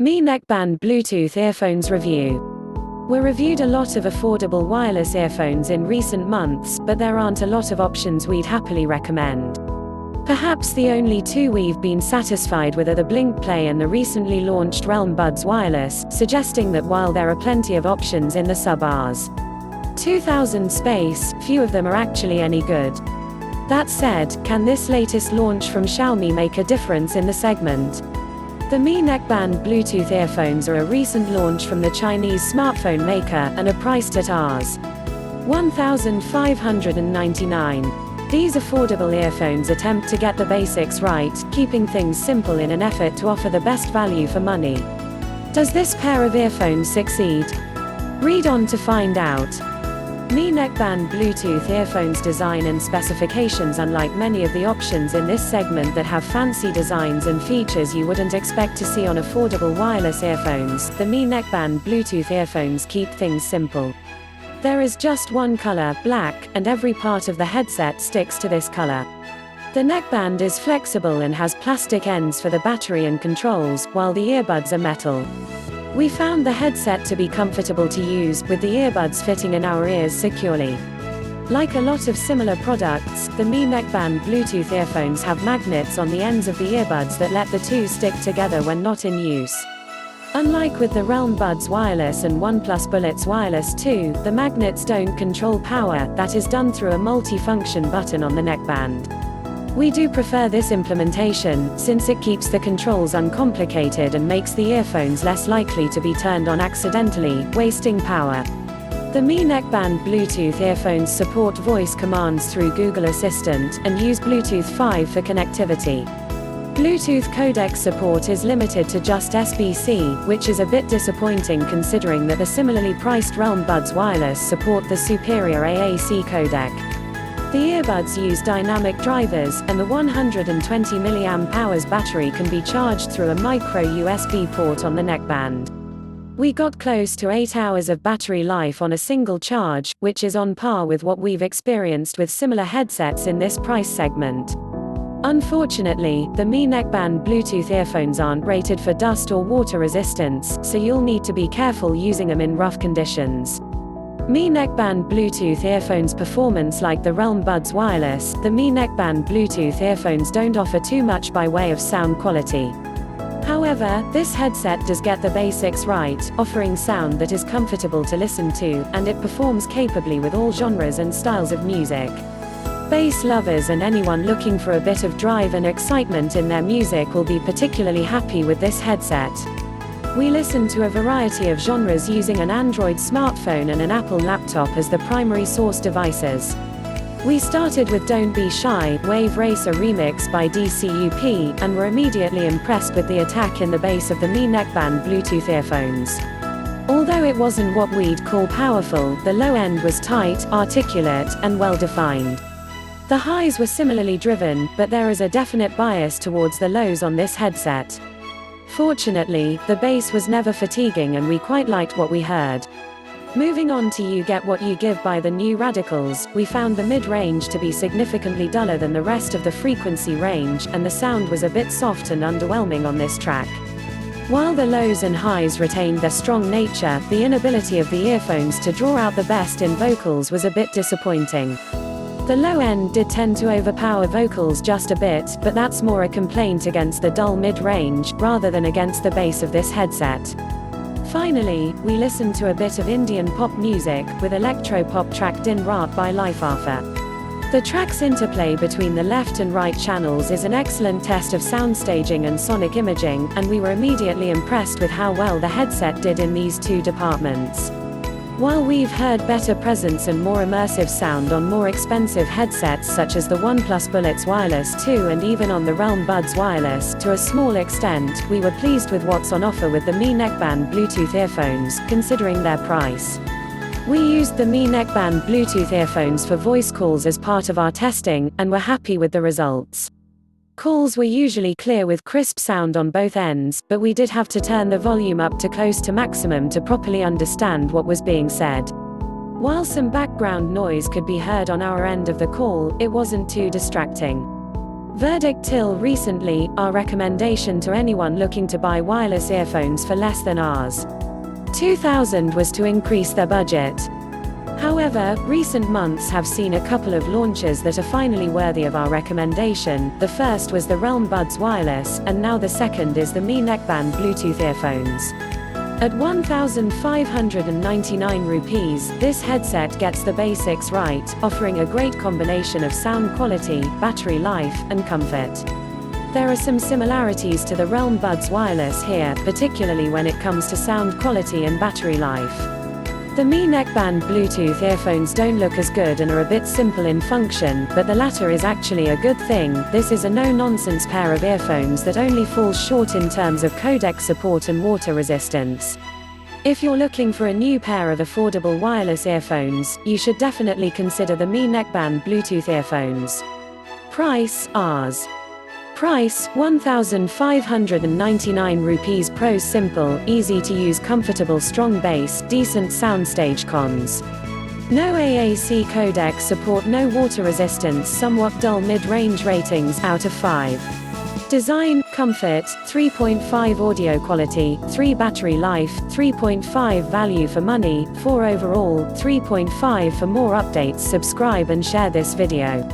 Mi Neckband Bluetooth Earphones Review. We've reviewed a lot of affordable wireless earphones in recent months, but there aren't a lot of options we'd happily recommend. Perhaps the only two we've been satisfied with are the Blink Play and the recently launched Realm Buds Wireless, suggesting that while there are plenty of options in the sub-Rs. 2000 space, few of them are actually any good. That said, can this latest launch from Xiaomi make a difference in the segment? The Mi Neckband Bluetooth earphones are a recent launch from the Chinese smartphone maker, and are priced at Rs. 1,599. These affordable earphones attempt to get the basics right, keeping things simple in an effort to offer the best value for money. Does this pair of earphones succeed? Read on to find out. Mi Neckband Bluetooth earphones design and specifications. Unlike many of the options in this segment that have fancy designs and features you wouldn't expect to see on affordable wireless earphones, the Mi Neckband Bluetooth earphones keep things simple. There is just one color, black, and every part of the headset sticks to this color. The neckband is flexible and has plastic ends for the battery and controls, while the earbuds are metal. We found the headset to be comfortable to use, with the earbuds fitting in our ears securely. Like a lot of similar products, the Mi Neckband Bluetooth earphones have magnets on the ends of the earbuds that let the two stick together when not in use. Unlike with the Realm Buds Wireless and OnePlus Bullets Wireless 2, the magnets don't control power, that is done through a multi-function button on the neckband. We do prefer this implementation, since it keeps the controls uncomplicated and makes the earphones less likely to be turned on accidentally, wasting power. The Mi Neckband Bluetooth earphones support voice commands through Google Assistant, and use Bluetooth 5 for connectivity. Bluetooth codec support is limited to just SBC, which is a bit disappointing considering that the similarly priced Realm Buds Wireless support the superior AAC codec. The earbuds use dynamic drivers, and the 120 mAh battery can be charged through a micro USB port on the neckband. We got close to 8 hours of battery life on a single charge, which is on par with what we've experienced with similar headsets in this price segment. Unfortunately, the Mi Neckband Bluetooth earphones aren't rated for dust or water resistance, so you'll need to be careful using them in rough conditions. Mi Neckband Bluetooth earphones performance. Like the Realm Buds Wireless, the Mi Neckband Bluetooth earphones don't offer too much by way of sound quality. However, this headset does get the basics right, offering sound that is comfortable to listen to, and it performs capably with all genres and styles of music. Bass lovers and anyone looking for a bit of drive and excitement in their music will be particularly happy with this headset. We listen to a variety of genres using an Android smartphone and an Apple laptop as the primary source devices. We started with Don't Be Shy, Wave Racer remix by DCUP, and were immediately impressed with the attack in the bass of the Mi Neckband Bluetooth earphones. Although it wasn't what we'd call powerful, the low end was tight, articulate, and well-defined. The highs were similarly driven, but there is a definite bias towards the lows on this headset. Fortunately, the bass was never fatiguing and we quite liked what we heard. Moving on to You Get What You Give by the New Radicals, we found the mid-range to be significantly duller than the rest of the frequency range, and the sound was a bit soft and underwhelming on this track. While the lows and highs retained their strong nature, the inability of the earphones to draw out the best in vocals was a bit disappointing. The low end did tend to overpower vocals just a bit, but that's more a complaint against the dull mid-range, rather than against the bass of this headset. Finally, we listened to a bit of Indian pop music, with electro-pop track Din Raat by Life After. The track's interplay between the left and right channels is an excellent test of sound staging and sonic imaging, and we were immediately impressed with how well the headset did in these two departments. While we've heard better presence and more immersive sound on more expensive headsets such as the OnePlus Bullets Wireless 2 and even on the Realm Buds Wireless, to a small extent, we were pleased with what's on offer with the Mi Neckband Bluetooth earphones, considering their price. We used the Mi Neckband Bluetooth earphones for voice calls as part of our testing, and were happy with the results. Calls were usually clear with crisp sound on both ends, but we did have to turn the volume up to close to maximum to properly understand what was being said. While some background noise could be heard on our end of the call, it wasn't too distracting. Verdict till recently, our recommendation to anyone looking to buy wireless earphones for less than Rs. 2,000 was to increase their budget. However, recent months have seen a couple of launches that are finally worthy of our recommendation. The first was the Realm Buds Wireless, and now the second is the Mi Neckband Bluetooth earphones. At 1,599 rupees, this headset gets the basics right, offering a great combination of sound quality, battery life, and comfort. There are some similarities to the Realm Buds Wireless here, particularly when it comes to sound quality and battery life. The Mi Neckband Bluetooth earphones don't look as good and are a bit simple in function, but the latter is actually a good thing. This is a no-nonsense pair of earphones that only falls short in terms of codec support and water resistance. If you're looking for a new pair of affordable wireless earphones, you should definitely consider the Mi Neckband Bluetooth earphones. Price, Rs. Price, 1,599 rupees. Pros: simple, easy to use, comfortable, strong bass, decent soundstage. Cons: no AAC codec support, no water resistance, somewhat dull mid-range. Ratings out of 5. Design, comfort, 3.5. Audio quality, 3. Battery life, 3.5. Value for money, 4. Overall, 3.5. For more updates, subscribe and share this video.